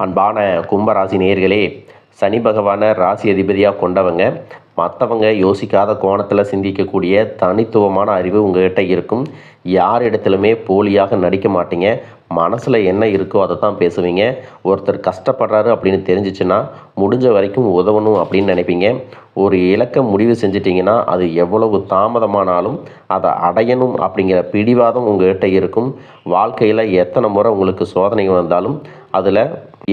அன்பான கும்பராசி நேயர்களே, சனி பகவானை ராசி அதிபதியாக கொண்டவங்க. மற்றவங்க யோசிக்காத கோணத்தில் சிந்திக்கக்கூடிய தனித்துவமான அறிவு உங்கள்கிட்ட இருக்கும். யார் இடத்துலையுமே போலியாக நடிக்க மாட்டீங்க. மனசில் என்ன இருக்கோ அதை தான் பேசுவீங்க. ஒருத்தர் கஷ்டப்படுறாரு அப்படின்னு தெரிஞ்சிச்சுன்னா முடிஞ்ச வரைக்கும் உதவணும் அப்படின்னு நினைப்பீங்க. ஒரு இலக்கை முடிவு செஞ்சிட்டிங்கன்னா அது எவ்வளவு தாமதமானாலும் அதை அடையணும் அப்படிங்கிற பிடிவாதம் உங்கள்கிட்ட இருக்கும். வாழ்க்கையில் எத்தனை முறை உங்களுக்கு சோதனைகள் வந்தாலும் அதில்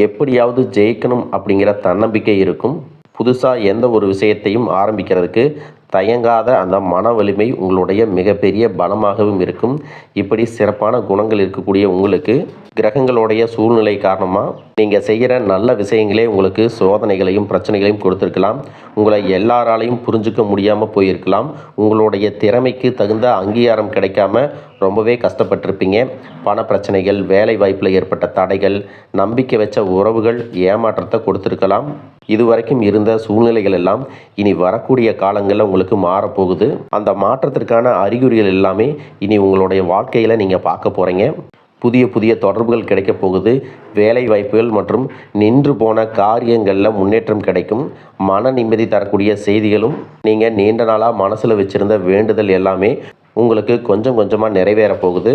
எப்படியாவது ஜெயிக்கணும் அப்படிங்கிற தன்னம்பிக்கை இருக்கும். புதுசாக எந்த ஒரு விஷயத்தையும் ஆரம்பிக்கிறதுக்கு தயங்காத அந்த மன வலிமை உங்களுடைய மிகப்பெரிய பலமாகவும் இருக்கும். இப்படி சிறப்பான குணங்கள் இருக்கக்கூடிய உங்களுக்கு கிரகங்களுடைய சூழ்நிலை காரணமாக நீங்கள் செய்கிற நல்ல விஷயங்களே உங்களுக்கு சோதனைகளையும் பிரச்சனைகளையும் கொடுத்துருக்கலாம். உங்களை எல்லாராலையும் புரிஞ்சுக்க முடியாமல் போயிருக்கலாம். உங்களுடைய திறமைக்கு தகுந்த அங்கீகாரம் கிடைக்காம ரொம்பவே கஷ்டப்பட்டிருப்பீங்க. பண பிரச்சனைகள், வேலை வாய்ப்பில் ஏற்பட்ட தடைகள், நம்பிக்கை வச்ச உறவுகள் ஏமாற்றத்தை கொடுத்துருக்கலாம். இதுவரைக்கும் இருந்த சூழ்நிலைகள் எல்லாம் இனி வரக்கூடிய காலங்களில் உங்களுக்கு மாறப்போகுது. அந்த மாற்றத்திற்கான அறிகுறிகள் எல்லாமே இனி உங்களுடைய வாழ்க்கையில் நீங்கள் பார்க்க போகிறீங்க. புதிய புதிய தொடர்புகள் கிடைக்க போகுது. வேலை வாய்ப்புகள் மற்றும் நின்று போன காரியங்களில் முன்னேற்றம் கிடைக்கும். மன நிம்மதி தரக்கூடிய செய்திகளும் நீங்கள் நீண்ட நாளாக மனசில் வச்சுருந்த வேண்டுதல் எல்லாமே உங்களுக்கு கொஞ்சம் கொஞ்சமாக நிறைவேற போகுது.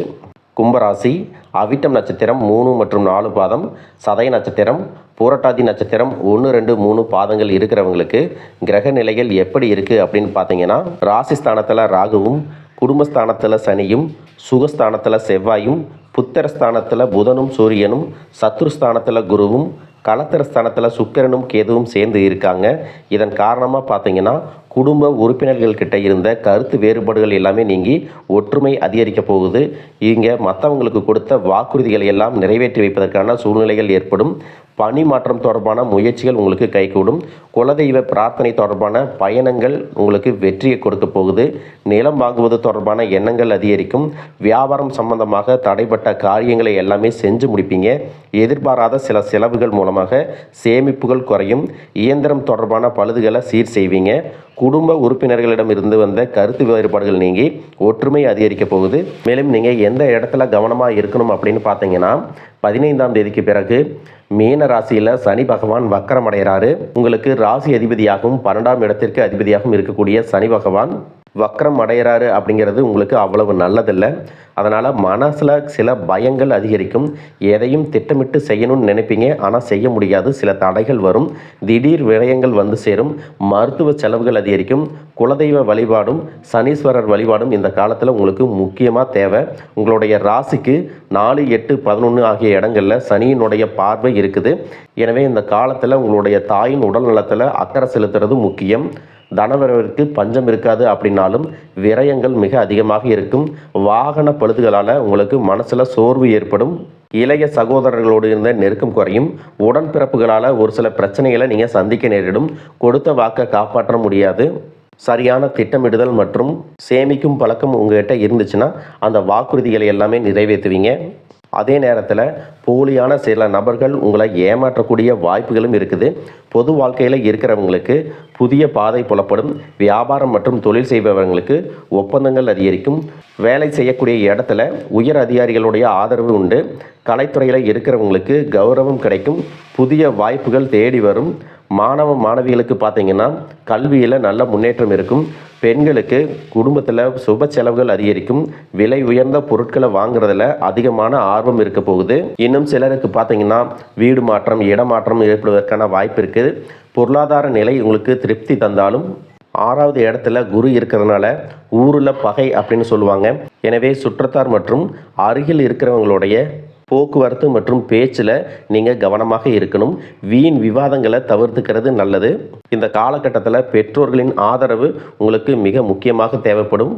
கும்பராசி, அவிட்டம் நட்சத்திரம் 3 மற்றும் 4 பாதம், சதய நட்சத்திரம், பூரட்டாதி நட்சத்திரம் 1, 2, 3 பாதங்கள் இருக்கிறவங்களுக்கு கிரக நிலைகள் எப்படி இருக்குது அப்படின்னு பார்த்தீங்கன்னா, ராசிஸ்தானத்தில் ராகுவும், குடும்பஸ்தானத்தில் சனியும், சுகஸ்தானத்தில் செவ்வாயும், புத்திரஸ்தானத்தில் புதனும் சூரியனும், சத்துருஸ்தானத்தில் குருவும், களத்திரஸ்தானத்தில் சுக்கிரனும் கேதுவும் சேர்ந்து இருக்காங்க. இதன் காரணமாக பார்த்தீங்கன்னா குடும்ப உறுப்பினர்கள்கிட்ட இருந்த கருத்து வேறுபாடுகள் எல்லாமே நீங்கி ஒற்றுமை அதிகரிக்க போகுது. இங்கே மற்றவங்களுக்கு கொடுத்த வாக்குறுதிகளை எல்லாம் நிறைவேற்றி வைப்பதற்கான சூழ்நிலைகள் ஏற்படும். பணி மாற்றம் தொடர்பான முயற்சிகள் உங்களுக்கு கைகூடும். குலதெய்வ பிரார்த்தனை தொடர்பான பயணங்கள் உங்களுக்கு வெற்றியை கொடுக்க போகுது. நிலம் வாங்குவது தொடர்பான எண்ணங்கள் அதிகரிக்கும். வியாபாரம் சம்பந்தமாக தடைப்பட்ட காரியங்களை எல்லாமே செஞ்சு முடிப்பீங்க. எதிர்பாராத சில செலவுகள் மூலமாக சேமிப்புகள் குறையும். இயந்திரம் தொடர்பான பழுதுகளை சீர் செய்வீங்க. குடும்ப உறுப்பினர்களிடமிருந்து வந்த கருத்து வேறுபாடுகள் நீங்கி ஒற்றுமை அதிகரிக்க போகுது. மேலும் நீங்கள் எந்த இடத்துல கவனமாக இருக்கணும் அப்படின்னு பார்த்தீங்கன்னா, 15ஆம் தேதிக்கு பிறகு மீன ராசியில் சனி பகவான் வக்கரம் அடைகிறாரு. உங்களுக்கு ராசி அதிபதியாகவும் 12ஆம் இடத்திற்கு அதிபதியாகவும் இருக்கக்கூடிய சனி பகவான் வக்கரம் அடைகிறாரு அப்படிங்கிறது உங்களுக்கு அவ்வளவு நல்லதில்லை. அதனால் மனசில் சில பயங்கள் அதிகரிக்கும். எதையும் திட்டமிட்டு செய்யணும்னு நினைப்பீங்க, ஆனால் செய்ய முடியாது. சில தடைகள் வரும். திடீர் விரயங்கள் வந்து சேரும். மருத்துவ செலவுகள் அதிகரிக்கும். குலதெய்வ வழிபாடும் சனீஸ்வரர் வழிபாடும் இந்த காலத்தில் உங்களுக்கு முக்கியமாக தேவை. உங்களுடைய ராசிக்கு 4, 8, 11 ஆகிய இடங்களில் சனியினுடைய பார்வை இருக்குது. எனவே இந்த காலத்தில் உங்களுடைய தாயின் உடல் நலத்தில் அக்கறை செலுத்துறது முக்கியம். தனவரவிற்கு பஞ்சம் இருக்காது அப்படின்னாலும் விரயங்கள் மிக அதிகமாக இருக்கும். வாகன பழுதுகளால் உங்களுக்கு மனசில் சோர்வு ஏற்படும். இளைய சகோதரர்களோடு இருந்த நெருக்கம் குறையும். உடன்பிறப்புகளால் ஒரு சில பிரச்சனைகளை நீங்கள் சந்திக்க நேரிடும். கொடுத்த வாக்கை காப்பாற்ற முடியாது. சரியான திட்டமிடுதல் மற்றும் சேமிக்கும் பழக்கம் உங்கள்கிட்ட இருந்துச்சுன்னா அந்த வாக்குறுதிகளை எல்லாமே நிறைவேற்றுவீங்க. அதே நேரத்தில் போலியான சில நபர்கள் உங்களை ஏமாற்றக்கூடிய வாய்ப்புகளும் இருக்குது. பொது வாழ்க்கையில் இருக்கிறவங்களுக்கு புதிய பாதை புலப்படும். வியாபாரம் மற்றும் தொழில் செய்பவர்களுக்கு ஒப்பந்தங்கள் அதிகரிக்கும். வேலை செய்யக்கூடிய இடத்துல உயர் அதிகாரிகளுடைய ஆதரவு உண்டு. கலைத்துறையில் இருக்கிறவங்களுக்கு கௌரவம் கிடைக்கும். புதிய வாய்ப்புகள் தேடி வரும். மாணவ மாணவிகளுக்கு பார்த்தீங்கன்னா கல்வியில் நல்ல முன்னேற்றம் இருக்கும். பெண்களுக்கு குடும்பத்தில் சுப செலவுகள் அதிகரிக்கும். விலை உயர்ந்த பொருட்களை வாங்குறதுல அதிகமான ஆர்வம் இருக்க போகுது. இன்னும் சிலருக்கு பார்த்தீங்கன்னா வீடு மாற்றம், இடமாற்றம் ஏற்படுவதற்கான வாய்ப்பு இருக்குது. பொருளாதார நிலை உங்களுக்கு திருப்தி தந்தாலும் 6வது இடத்துல குரு இருக்கிறதுனால ஊரில் பகை அப்படின்னு சொல்லுவாங்க. எனவே சுற்றத்தார் மற்றும் அருகில் இருக்கிறவங்களுடைய போக்குவரத்து மற்றும் பேச்சில் நீங்கள் கவனமாக இருக்கணும். வீண் விவாதங்களை தவிர்த்துக்கிறது நல்லது. இந்த காலகட்டத்தில் பெற்றோர்களின் ஆதரவு உங்களுக்கு மிக முக்கியமாக தேவைப்படும்.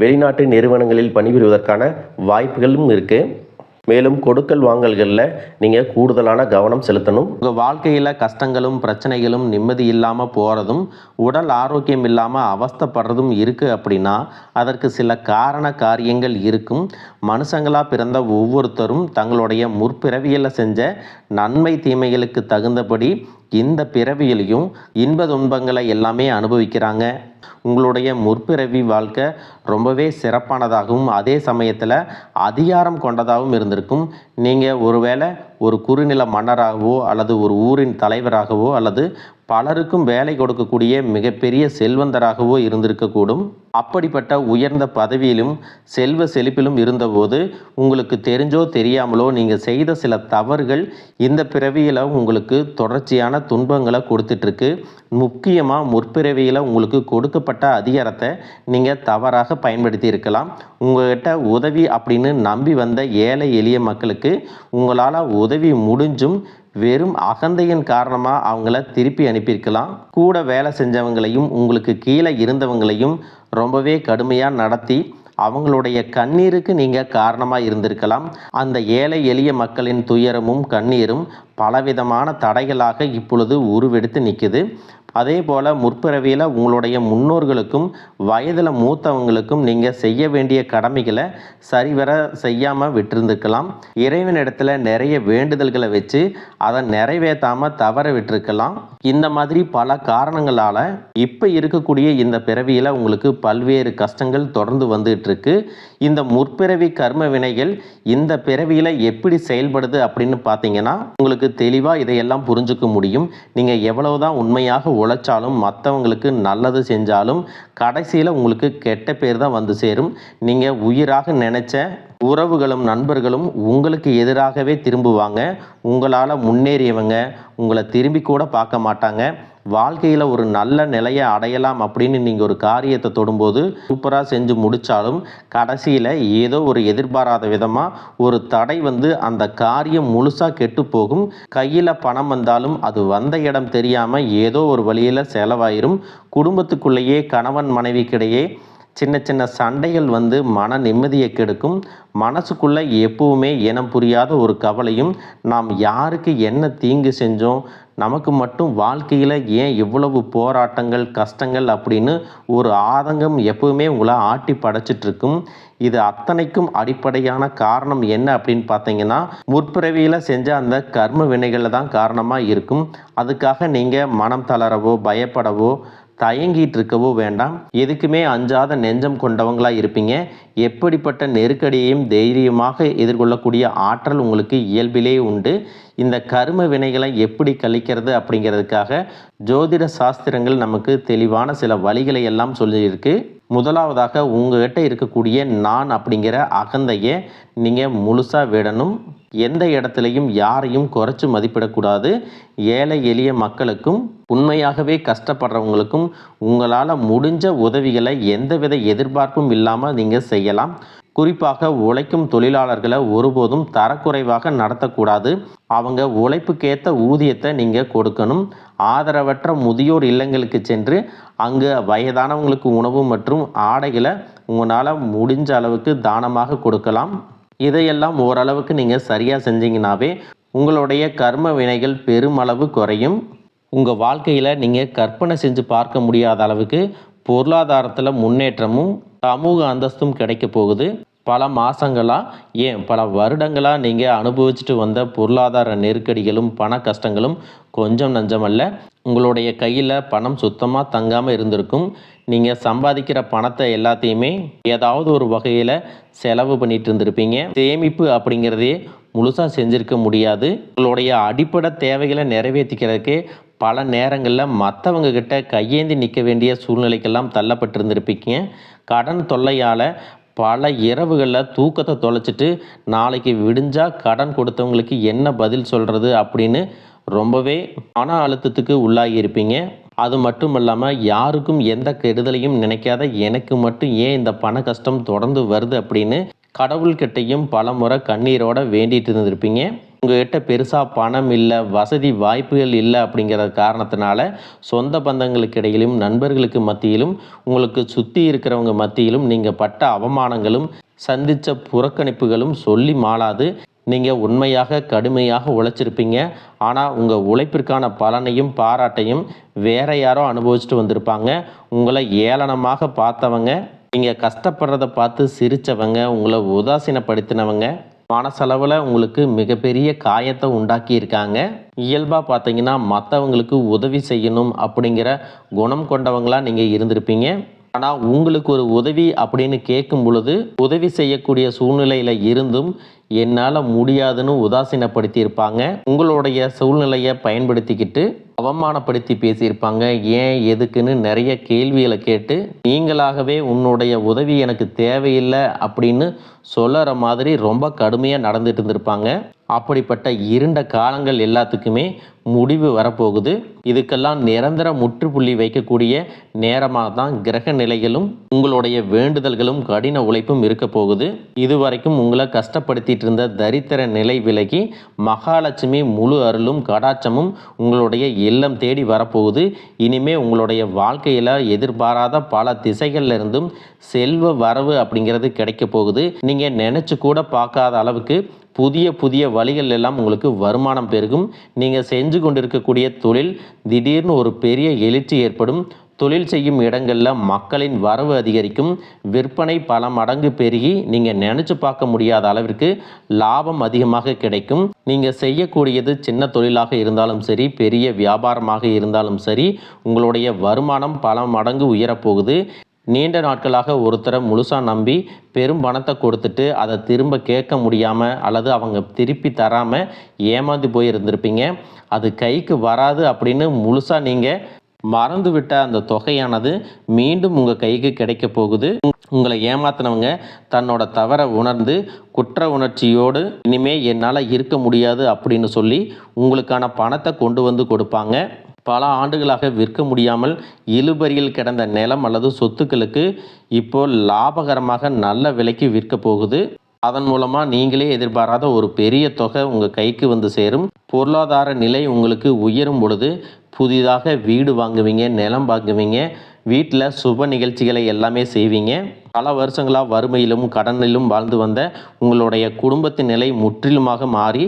வெளிநாட்டு நிறுவனங்களில் பணிபுரிவதற்கான வாய்ப்புகளும் இருக்குது. மேலும் கொடுக்கல் வாங்கல்களில் நீங்கள் கூடுதலான கவனம் செலுத்தணும். உங்கள் வாழ்க்கையில் கஷ்டங்களும் பிரச்சனைகளும் நிம்மதி இல்லாமல் போகிறதும் உடல் ஆரோக்கியம் இல்லாமல் அவஸ்தைப்படுறதும் இருக்குது அப்படின்னா அதற்கு சில காரியங்கள் இருக்கும். மனுஷங்களாக பிறந்த ஒவ்வொருத்தரும் தங்களுடைய முற்பிறவியில் செஞ்ச நன்மை தீமைகளுக்கு தகுந்தபடி இந்த பிறவியிலையும் இன்ப துன்பங்களை எல்லாமே அனுபவிக்கிறாங்க. உங்களுடைய முற்பிறவி வாழ்க்கை ரொம்பவே சிறப்பானதாகவும் அதே சமயத்தில் அதிகாரம் கொண்டதாகவும் இருந்திருக்கும். நீங்கள் ஒருவேளை ஒரு குறுநில மன்னராகவோ அல்லது ஒரு ஊரின் தலைவராகவோ அல்லது பலருக்கும் வேலை கொடுக்கக்கூடிய மிகப்பெரிய செல்வந்தராகவோ இருந்திருக்கக்கூடும். அப்படிப்பட்ட உயர்ந்த பதவியிலும் செல்வ செழிப்பிலும் இருந்தபோது உங்களுக்கு தெரிஞ்சோ தெரியாமலோ நீங்கள் செய்த சில தவறுகள் இந்த பிறவியில் உங்களுக்கு தொடர்ச்சியான துன்பங்களை கொடுத்துட்ருக்கு. முக்கியமாக முற்பிறவியில் உங்களுக்கு கொடுக்கப்பட்ட அதிகாரத்தை நீங்கள் தவறாக பயன்படுத்தி இருக்கலாம். உங்கள்கிட்ட உதவி அப்படின்னு நம்பி வந்த ஏழை எளிய மக்களுக்கு உங்களால் உதவி முடிஞ்சும் வெறும் அகந்தையின் காரணமாக அவங்கள திருப்பி அனுப்பியிருக்கலாம். கூட வேலை செஞ்சவங்களையும் உங்களுக்கு கீழே இருந்தவங்களையும் ரொம்பவே கடுமையாக நடத்தி அவங்களுடைய கண்ணீருக்கு நீங்கள் காரணமாக இருந்திருக்கலாம். அந்த ஏழை எளிய மக்களின் துயரமும் கண்ணீரும் பலவிதமான தடைகளாக இப்பொழுது உருவெடுத்து நிற்குது. அதே போல் முற்பிறவியில் உங்களுடைய முன்னோர்களுக்கும் வயதில் மூத்தவங்களுக்கும் நீங்கள் செய்ய வேண்டிய கடமைகளை சரிவர செய்யாமல் விட்டிருந்துருக்கலாம். இறைவனிடத்தில் நிறைய வேண்டுதல்களை வச்சு அதை நிறைவேற்றாமல் தவற விட்டுருக்கலாம். இந்த மாதிரி பல காரணங்களால் இப்போ இருக்கக்கூடிய இந்த பிறவியில் உங்களுக்கு பல்வேறு கஷ்டங்கள் தொடர்ந்து வந்துட்டு இருக்கு. இந்த முற்பிறவி கர்ம வினைகள் இந்த பிறவியில் எப்படி செயல்படுது அப்படின்னு பார்த்தீங்கன்னா உங்களுக்கு தெளிவாக இதையெல்லாம் புரிஞ்சுக்க முடியும். நீங்கள் எவ்வளவுதான் உண்மையாக உழைச்சாலும் மற்றவங்களுக்கு நல்லது செஞ்சாலும் கடைசியில் உங்களுக்கு கெட்ட பேர் தான் வந்து சேரும். நீங்கள் உயிராக நினைச்ச உறவுகளும் நண்பர்களும் உங்களுக்கு எதிராகவே திரும்புவாங்க. உங்களால் முன்னேறியவங்க உங்களை திரும்பி கூட பார்க்க மாட்டாங்க. வாழ்க்கையில் ஒரு நல்ல நிலையை அடையலாம் அப்படின்னு நீங்கள் ஒரு காரியத்தை தொடும்போது சூப்பராக செஞ்சு முடித்தாலும் கடைசியில் ஏதோ ஒரு எதிர்பாராத விதமாக ஒரு தடை வந்து அந்த காரியம் முழுசாக கெட்டு போகும். கையில் பணம் வந்தாலும் அது வந்த இடம் தெரியாமல் ஏதோ ஒரு வழியில் செலவாயிரும். குடும்பத்துக்குள்ளேயே கணவன் மனைவிக்கிடையே சின்ன சின்ன சண்டைகள் வந்து மன நிம்மதியை கெடுக்கும். மனசுக்குள்ளே எப்பவுமே இனம் புரியாத ஒரு கவலையும், நாம் யாருக்கு என்ன தீங்கு செஞ்சோம், நமக்கு மட்டும் வாழ்க்கையில் ஏன் இவ்வளவு போராட்டங்கள் கஷ்டங்கள் அப்படின்னு ஒரு ஆதங்கம் எப்பவுமே உங்களை ஆட்டி படைச்சிட்ருக்கும். இது அத்தனைக்கும் அடிப்படையான காரணம் என்ன அப்படின்னு பார்த்தீங்கன்னா முற்பிறவியில் செஞ்ச அந்த கர்ம வினைகளில் தான் காரணமாக இருக்கும். அதுக்காக நீங்கள் மனம் தளரவோ பயப்படவோ தயங்கிட்டு இருக்கவோ வேண்டாம். எதுக்குமே அஞ்சாத நெஞ்சம் கொண்டவங்களா இருப்பீங்க. எப்படிப்பட்ட நெருக்கடியையும் தைரியமாக எதிர்கொள்ளக்கூடிய ஆற்றல் உங்களுக்கு இயல்பிலே உண்டு. இந்த கர்ம வினைகளை எப்படி கழிக்கிறது அப்படிங்கிறதுக்காக ஜோதிட சாஸ்திரங்கள் நமக்கு தெளிவான சில வழிகளை எல்லாம் சொல்லியிருக்கு. முதலாவதாக உங்ககிட்ட இருக்கக்கூடிய நான் அப்படிங்கிற அகந்தையை நீங்கள் முழுசாக விடணும். எந்த இடத்துலையும் யாரையும் குறைச்சி மதிப்பிடக்கூடாது. ஏழை எளிய மக்களுக்கும் உண்மையாகவே கஷ்டப்படுறவங்களுக்கும் உங்களால் முடிஞ்ச உதவிகளை எந்தவித எதிர்பார்ப்பும் இல்லாமல் நீங்கள் செய்யலாம். குறிப்பாக உழைக்கும் தொழிலாளர்களை ஒருபோதும் தரக்குறைவாக நடத்தக்கூடாது. அவங்க உழைப்புக்கேற்ற ஊதியத்தை நீங்கள் கொடுக்கணும். ஆதரவற்ற முதியோர் இல்லங்களுக்கு சென்று அங்கு வயதானவங்களுக்கு உணவு மற்றும் ஆடைகளை உங்களால் முடிஞ்ச அளவுக்கு தானமாக கொடுக்கலாம். இதையெல்லாம் ஓரளவுக்கு நீங்கள் சரியாக செஞ்சீங்கன்னாவே உங்களுடைய கர்ம வினைகள் பெருமளவு குறையும். உங்கள் வாழ்க்கையில் நீங்கள் கற்பனை செஞ்சு பார்க்க முடியாத அளவுக்கு பொருளாதாரத்தில் முன்னேற்றமும் சமூக அந்தஸ்தும் கிடைக்க போகுது. பல மாதங்களாக ஏன் பல வருடங்களாக நீங்கள் அனுபவிச்சுட்டு வந்த பொருளாதார நெருக்கடிகளும் பண கஷ்டங்களும் கொஞ்சம் நஞ்சமல்ல. உங்களுடைய கையில் பணம் சுத்தமாக தங்காமல் இருந்திருக்கும். நீங்கள் சம்பாதிக்கிற பணத்தை எல்லாத்தையுமே ஏதாவது ஒரு வகையில் செலவு பண்ணிட்டு இருந்திருப்பீங்க. சேமிப்பு அப்படிங்கிறதே முழுசாக செஞ்சுருக்க முடியாது. உங்களுடைய அடிப்படை தேவைகளை நிறைவேற்றிக்கிறதுக்கே பல நேரங்களில் மற்றவங்க கிட்ட கையேந்தி நிற்க வேண்டிய சூழ்நிலைக்கெல்லாம் தள்ளப்பட்டிருந்திருப்பீங்க. கடன் தொல்லையால் பல இரவுகளில் தூக்கத்தை தொலைச்சிட்டு நாளைக்கு விடிஞ்சால் கடன் கொடுத்தவங்களுக்கு என்ன பதில் சொல்கிறது அப்படின்னு ரொம்பவே மன அழுத்தத்துக்கு உள்ளாகி இருப்பீங்க. அது மட்டும் இல்லாமல் யாருக்கும் எந்த கெடுதலையும் நினைக்காத எனக்கு மட்டும் ஏன் இந்த பண கஷ்டம் தொடர்ந்து வருது அப்படின்னு கடவுள்கிட்டையும் பல முறை கண்ணீரோட வேண்டிட்டு இருந்திருப்பீங்க. உங்கள்கிட்ட பெருசாக பணம் இல்லை, வசதி வாய்ப்புகள் இல்லை அப்படிங்கிற காரணத்தினால சொந்த பந்தங்களுக்கு இடையிலும் நண்பர்களுக்கு மத்தியிலும் உங்களுக்கு சுற்றி இருக்கிறவங்க மத்தியிலும் நீங்கள் பட்ட அவமானங்களும் சந்தித்த புறக்கணிப்புகளும் சொல்லி மாளாது. நீங்கள் உண்மையாக கடுமையாக உழைச்சிருப்பீங்க. ஆனால் உங்கள் உழைப்பிற்கான பலனையும் பாராட்டையும் வேற யாரோ அனுபவிச்சுட்டு வந்திருப்பாங்க. உங்களை ஏளனமாக பார்த்தவங்க, நீங்கள் கஷ்டப்படுறத பார்த்து சிரித்தவங்க, உங்களை உதாசீனப்படுத்தினவங்க மனசளவில் உங்களுக்கு மிகப்பெரிய காயத்தை உண்டாக்கியிருக்காங்க. இயல்பாக பார்த்தீங்கன்னா மற்றவங்களுக்கு உதவி செய்யணும் அப்படிங்கிற குணம் கொண்டவங்களாக நீங்கள் இருந்திருப்பீங்க. ஆனால் உங்களுக்கு ஒரு உதவி அப்படின்னு கேட்கும் பொழுது உதவி செய்யக்கூடிய சூழ்நிலையில் இருந்தும் என்னால் முடியாதுன்னு உதாசீனப்படுத்தியிருப்பாங்க. உங்களுடைய சூழ்நிலையை பயன்படுத்திக்கிட்டு அவமானப்படுத்தி பேசியிருப்பாங்க. ஏன் எதுக்குன்னு நிறைய கேள்விகளை கேட்டு நீங்களாகவே உன்னுடைய உதவி எனக்கு தேவையில்லை அப்படின்னு சொல்லுற மாதிரி ரொம்ப கடுமையாக நடந்துட்டு இருந்திருப்பாங்க. அப்படிப்பட்ட இருண்ட காலங்கள் எல்லாத்துக்குமே முடிவு வரப்போகுது. இதுக்கெல்லாம் நிரந்தர முற்றுப்புள்ளி வைக்கக்கூடிய நேரமாக தான் கிரக நிலைகளும் உங்களுடைய வேண்டுதல்களும் கடின உழைப்பும் இருக்க போகுது. இதுவரைக்கும் உங்களை கஷ்டப்படுத்திட்டு இருந்த தரித்திர நிலை விலகி மகாலட்சுமி முழு அருளும் கடாட்சமும் உங்களுடைய இல்லம் தேடி வரப்போகுது. இனிமே உங்களுடைய வாழ்க்கையில் எதிர்பாராத பல திசைகள்ல இருந்தும் செல்வ வரவு அப்படிங்கிறது கிடைக்க போகுது. நீங்கள் நினச்சி கூட பார்க்காத அளவுக்கு புதிய புதிய வழிகள் எல்லாம் உங்களுக்கு வருமானம் பெருகும். நீங்கள் செஞ்சு கொண்டிருக்கக்கூடிய தொழில் திடீர்னு ஒரு பெரிய எழுச்சி ஏற்படும். தொழில் செய்யும் இடங்களில் மக்களின் வரவு அதிகரிக்கும். விற்பனை பல மடங்கு பெருகி நீங்கள் நினச்சி பார்க்க முடியாத அளவிற்கு லாபம் அதிகமாக கிடைக்கும். நீங்கள் செய்யக்கூடியது சின்ன தொழிலாக இருந்தாலும் சரி, பெரிய வியாபாரமாக இருந்தாலும் சரி, உங்களுடைய வருமானம் பல மடங்கு உயரப்போகுது. நீண்ட நாட்களாக ஒருத்தரை முழுசாக நம்பி பெரும் பணத்தை கொடுத்துட்டு அதை திரும்ப கேட்க முடியாமல் அல்லது அவங்க திருப்பி தராமல் ஏமாந்து போயிருந்திருப்பீங்க. அது கைக்கு வராது அப்படின்னு முழுசாக நீங்கள் மறந்துவிட்ட அந்த தொகையானது மீண்டும் உங்கள் கைக்கு கிடைக்க போகுது. உங்களை ஏமாத்தினவங்க தன்னோட தவறை உணர்ந்து குற்ற உணர்ச்சியோடு இனிமே என்னால் இருக்க முடியாது அப்படின்னு சொல்லி உங்களுக்கான பணத்தை கொண்டு வந்து கொடுப்பாங்க. பல ஆண்டுகளாக விற்க முடியாமல் இழுபறியில் கிடந்த நிலம் அல்லது சொத்துக்களுக்கு இப்போ லாபகரமாக நல்ல விலைக்கு விற்க போகுது. அதன் மூலமாக நீங்களே எதிர்பாராத ஒரு பெரிய தொகை உங்கள் கைக்கு வந்து சேரும். பொருளாதார நிலை உங்களுக்கு உயரும் பொழுது புதிதாக வீடு வாங்குவீங்க, நிலம் வாங்குவீங்க, வீட்டில் சுப நிகழ்ச்சிகளை எல்லாமே செய்வீங்க. பல வருஷங்களாக வறுமையிலும் கடனிலும் வாழ்ந்து வந்த உங்களுடைய குடும்பத்தின் நிலை முற்றிலுமாக மாறி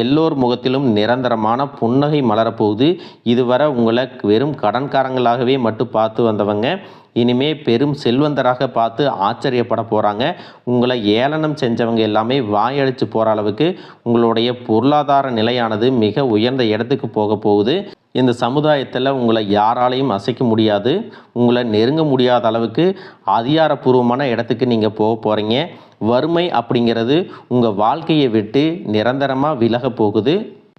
எல்லோர் முகத்திலும் நிரந்தரமான புன்னகை மலரப்போகுது. இதுவரை உங்களை வெறும் கடன்காரங்களாகவே மட்டும் பார்த்து வந்தவங்க இனிமே பெரும் செல்வந்தராக பார்த்து ஆச்சரியப்பட போகிறாங்க. உங்களை ஏளனம் செஞ்சவங்க எல்லாமே வாயடிச்சு போகிற அளவுக்கு உங்களுடைய பொருளாதார நிலையானது மிக உயர்ந்த இடத்துக்கு போக போகுது. இந்த சமுதாயத்தில் உங்களை யாராலையும் அசைக்க முடியாது. உங்களை நெருங்க முடியாத அளவுக்கு அதிகாரப்பூர்வமான இடத்துக்கு நீங்கள் போக போகிறீங்க. வறுமை அப்படிங்கிறது உங்கள் வாழ்க்கையை விட்டு நிரந்தரமாக விலக போகுது.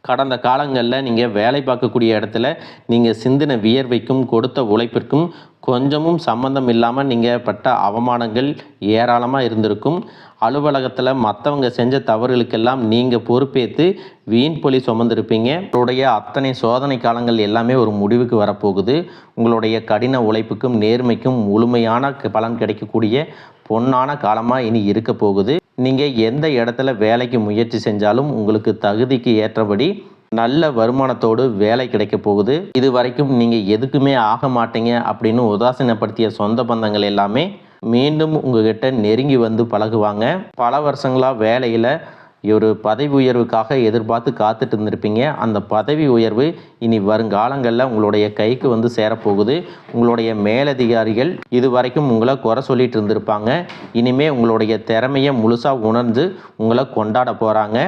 கடந்த காலங்களில் நீங்கள் வேலை பார்க்கக்கூடிய இடத்துல நீங்கள் சிந்தின வியர்வைக்கும் கொடுத்த உழைப்பிற்கும் கொஞ்சமும் சம்பந்தம் இல்லாமல் நீங்கள் பட்ட அவமானங்கள் ஏராளமாக இருந்திருக்கும். அலுவலகத்தில் மற்றவங்க செஞ்ச தவறுகளுக்கெல்லாம் நீங்கள் பொறுப்பேற்று வீண் பொலி சுமந்திருப்பீங்க. உங்களுடைய அத்தனை சோதனை காலங்கள் எல்லாமே ஒரு முடிவுக்கு வரப்போகுது. உங்களுடைய கடின உழைப்புக்கும் நேர்மைக்கும் முழுமையான பலன் கிடைக்கக்கூடிய பொன்னான காலமாக இனி இருக்க போகுது. நீங்கள் எந்த இடத்துல வேலைக்கு முயற்சி செஞ்சாலும் உங்களுக்கு தகுதிக்கு ஏற்றபடி நல்ல வருமானத்தோடு வேலை கிடைக்க போகுது. இது வரைக்கும் நீங்கள் எதுக்குமே ஆக மாட்டீங்க அப்படின்னு உதாசீனப்படுத்திய சொந்த பந்தங்கள் எல்லாமே மீண்டும் உங்ககிட்ட நெருங்கி வந்து பழகுவாங்க. பல வருஷங்களாக வேலையில் ஒரு பதவி உயர்வுக்காக எதிர்பார்த்து காத்துட்டு இருந்திருப்பீங்க. அந்த பதவி உயர்வு இனி வருங்காலங்களில் உங்களுடைய கைக்கு வந்து சேரப்போகுது. உங்களுடைய மேலதிகாரிகள் இது வரைக்கும் உங்களை குறை சொல்லிட்டு இருந்திருப்பாங்க. இனிமே உங்களுடைய திறமையை முழுசாக உணர்ந்து உங்களை கொண்டாட போகிறாங்க.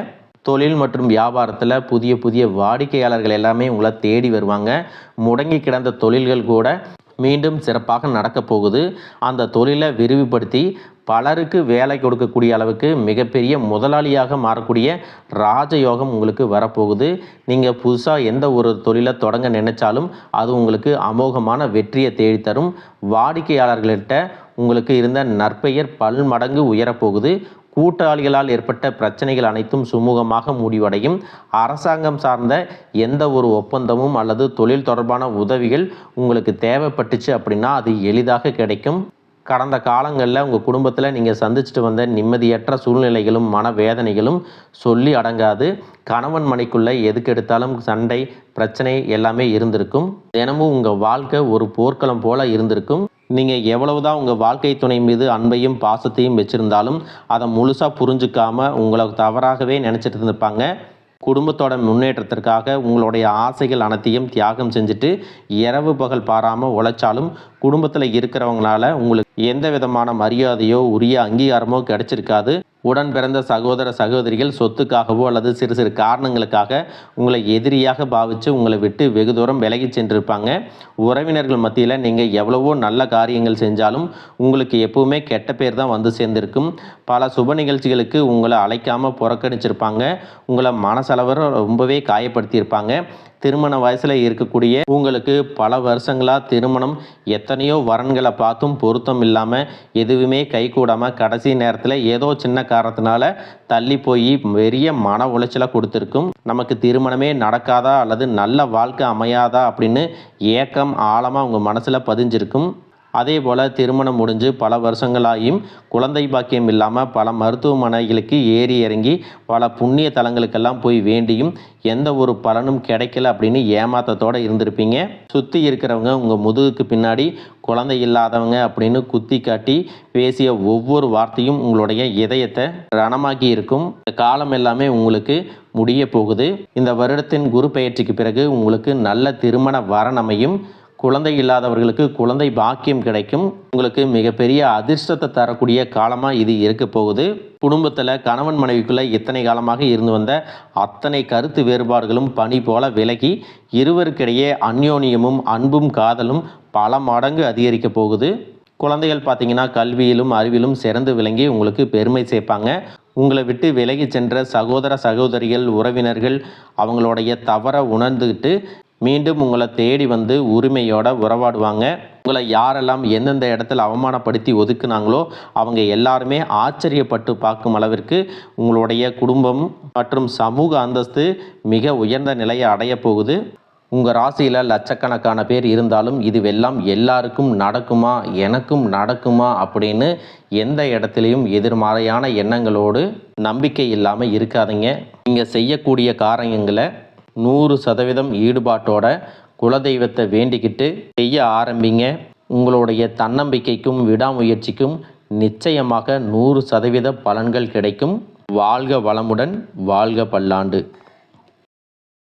தொழில் மற்றும் வியாபாரத்தில் புதிய புதிய வாடிக்கையாளர்கள் எல்லாமே உங்களை தேடி வருவாங்க. முடங்கி கிடந்த தொழில்கள் கூட மீண்டும் சிறப்பாக நடக்க போகுது. அந்த தொழிலை விரிவுபடுத்தி பலருக்கு வேலை கொடுக்கக்கூடிய அளவுக்கு மிகப்பெரிய முதலாளியாக மாறக்கூடிய ராஜயோகம் உங்களுக்கு வரப்போகுது. நீங்கள் புதுசாக எந்த ஒரு தொழிலை தொடங்க நினைச்சாலும் அது உங்களுக்கு அமோகமான வெற்றியை தேடித்தரும். வாடிக்கையாளர்கள்கிட்ட உங்களுக்கு இருந்த நற்பெயர் பல்மடங்கு உயரப்போகுது. கூட்டாளிகளால் ஏற்பட்ட பிரச்சனைகள் அனைத்தும் சுமூகமாக முடிவடையும். அரசாங்கம் சார்ந்த எந்த ஒரு ஒப்பந்தமும் அல்லது தொழில் தொடர்பான உதவிகள் உங்களுக்கு தேவைப்பட்டுச்சு அப்படின்னா அது எளிதாக கிடைக்கும். கடந்த காலங்களில் உங்கள் குடும்பத்தில் நீங்கள் சந்திச்சுட்டு வந்த நிம்மதியற்ற சூழ்நிலைகளும் மனவேதனைகளும் சொல்லி அடங்காது. கணவன் மனைக்குள்ளே எதுக்கு எடுத்தாலும் சண்டை பிரச்சனை எல்லாமே இருந்திருக்கும். தினமும் உங்கள் வாழ்க்கை ஒரு போர்க்களம் போல இருந்திருக்கும். நீங்கள் எவ்வளவுதான் உங்கள் வாழ்க்கை துணை மீது அன்பையும் பாசத்தையும் வச்சுருந்தாலும் அதை முழுசாக புரிஞ்சுக்காமல் உங்களை தவறாகவே நினச்சிட்டு இருந்திருப்பாங்க. குடும்பத்தோட முன்னேற்றத்திற்காக உங்களுடைய ஆசைகள் அனைத்தையும் தியாகம் செஞ்சுட்டு இரவு பகல் பாராமல் உழைச்சாலும் குடும்பத்தில் இருக்கிறவங்களால உங்களுக்கு எந்த விதமான மரியாதையோ உரிய அங்கீகாரமோ கிடைச்சிருக்காது. உடன் பிறந்த சகோதர சகோதரிகள் சொத்துக்காகவோ அல்லது சிறு சிறு காரணங்களுக்காக உங்களை எதிரியாக பாவித்து உங்களை விட்டு வெகு தூரம் விலகி சென்றிருப்பாங்க. உறவினர்கள் மத்தியில் நீங்கள் எவ்வளவோ நல்ல காரியங்கள் செஞ்சாலும் உங்களுக்கு எப்பவுமே கெட்ட பேர் தான் வந்து சேர்ந்திருக்கும். பல சுப நிகழ்ச்சிகளுக்கு உங்களை அழைக்காமல் புறக்கணிச்சிருப்பாங்க. உங்களை மனசளவில் ரொம்பவே காயப்படுத்தியிருப்பாங்க. திருமண வயசில் இருக்கக்கூடிய உங்களுக்கு பல வருஷங்களாக திருமணம் எத்தனையோ வரன்களை பார்த்தும் பொருத்தம் இல்லாமல் எதுவுமே கைகூடாமல் கடைசி நேரத்தில் ஏதோ சின்ன காரணத்தினால தள்ளி போய் பெரிய மன உளைச்சலை கொடுத்துருக்கும். நமக்கு திருமணமே நடக்காதா அல்லது நல்ல வாழ்க்கை அமையாதா அப்படின்னு ஏக்கம் ஆழமாக உங்கள் மனசில் பதிஞ்சிருக்கும். அதே போல் திருமணம் முடிஞ்சு பல வருஷங்களாகியும் குழந்தை பாக்கியம் இல்லாமல் பல மருத்துவமனைகளுக்கு ஏறி இறங்கி பல புண்ணிய தலங்களுக்கெல்லாம் போய் வேண்டியும் எந்த ஒரு பலனும் கிடைக்கல அப்படின்னு ஏமாத்தத்தோடு இருந்திருப்பீங்க. சுற்றி இருக்கிறவங்க உங்கள் முதுகுக்கு பின்னாடி குழந்தை இல்லாதவங்க அப்படின்னு குத்தி காட்டி பேசிய ஒவ்வொரு வார்த்தையும் உங்களுடைய இதயத்தை ரணமாக்கி இருக்கும். இந்த காலம் எல்லாமே உங்களுக்கு முடிய போகுது. இந்த வருடத்தின் குரு பெயர்ச்சிக்கு பிறகு உங்களுக்கு நல்ல திருமண வரன் அமையும். குழந்தை இல்லாதவர்களுக்கு குழந்தை பாக்கியம் கிடைக்கும். உங்களுக்கு மிகப்பெரிய அதிர்ஷ்டத்தை தரக்கூடிய காலமாக இது இருக்க போகுது. குடும்பத்தில் கணவன் மனைவிக்குள்ளே இத்தனை காலமாக இருந்து வந்த அத்தனை கருத்து வேறுபாடுகளும் பனி போல விலகி இருவருக்கிடையே அந்யோன்யமும் அன்பும் காதலும் பல மடங்கு அதிகரிக்க போகுது. குழந்தைகள் பார்த்தீங்கன்னா கல்வியிலும் அறிவிலும் சிறந்து விளங்கி உங்களுக்கு பெருமை சேர்ப்பாங்க. உங்களை விட்டு விலகி சென்ற சகோதர சகோதரிகள் உறவினர்கள் அவங்களுடைய தவறை உணர்ந்துக்கிட்டு மீண்டும் உங்களை தேடி வந்து உரிமையோட உறவாடுவாங்க. உங்களை யாரெல்லாம் எந்தெந்த இடத்துல அவமானப்படுத்தி ஒதுக்குனாங்களோ அவங்க எல்லாருமே ஆச்சரியப்பட்டு பார்க்கும் அளவிற்கு உங்களுடைய குடும்பம் மற்றும் சமூக அந்தஸ்து மிக உயர்ந்த நிலையை அடைய போகுது. உங்கள் ராசியில் லட்சக்கணக்கான பேர் இருந்தாலும் இதுவெல்லாம் எல்லாருக்கும் நடக்குமா, எனக்கும் நடக்குமா அப்படின்னு எந்த இடத்துலையும் எதிர்மறையான எண்ணங்களோடு நம்பிக்கை இல்லாமல் இருக்காதீங்க. நீங்கள் செய்யக்கூடிய காரியங்களை 100% ஈடுபாட்டோட குலதெய்வத்தை வேண்டிக்கிட்டு செய்ய ஆரம்பிங்க. உங்களுடைய தன்னம்பிக்கைக்கும் விடாமுயற்சிக்கும் நிச்சயமாக 100% பலன்கள் கிடைக்கும். வாழ்க வளமுடன், வாழ்க பல்லாண்டு.